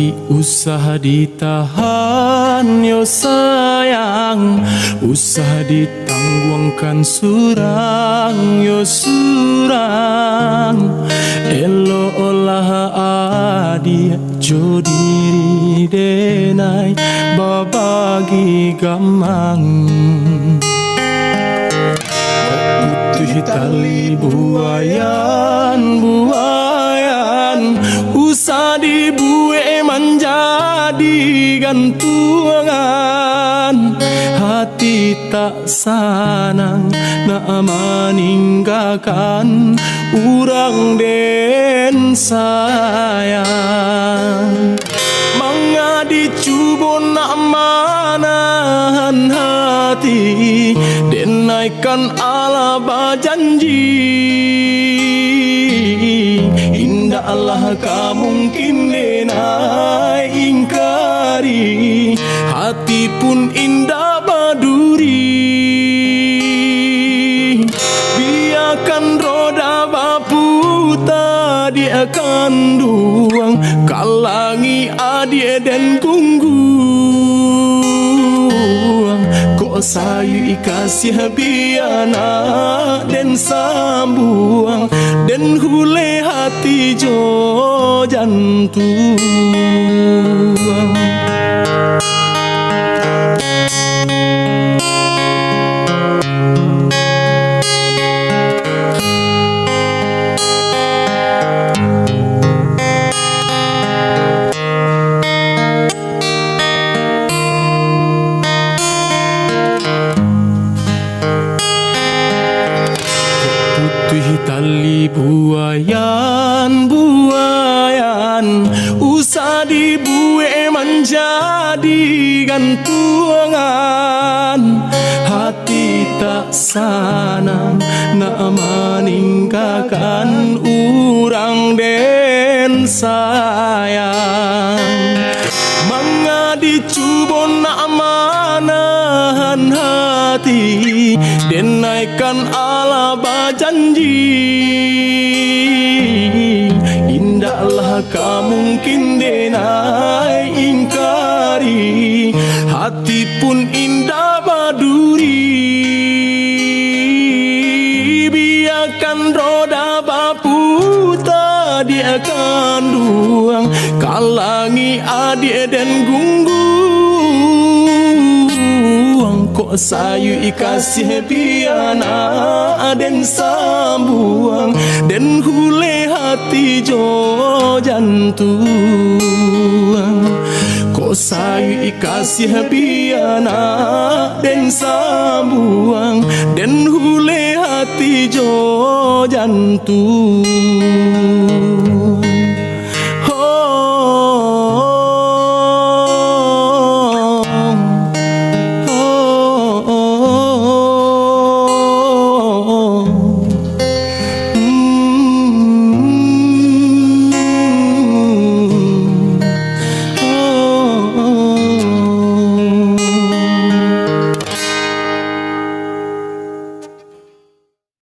Ki usah ditahan yo sayang, usah ditangguangkan surang yo surang. Elo olah adi jo diri denai babagi gamang. Butuh tali buayan usah dibuai menjadi gantungan. Hati tak sanang nak meninggalkan urang den sayang. Mangadi cubo nak manahan hati den naikkan ala bajanji. Indah Allah kamungkin denai ingkari, hati pun indah baduri. Biarkan roda baputa dia akan duang, kalangi adik dan gungguang. Kok sayu kasih biana dan sambuang, dan hule hati jo jantung. Tali buayan usah dibuai menjadi gantungan. Hati tak sanang nak meninggalkan urang den sayang. Mangadi cubo nak manahan hati den naikkan ala bajanji. Indahlah kamungkin denai ingkari, hati pun indah baduri. Biarkan roda baputa dia akan duang, kalangi adik dan gungguang. Kok sayu kasih biana den sambuang, dan hule hati jo jantung. Kok sayu kasih biana den sambuang, dan hule hati jo jantung.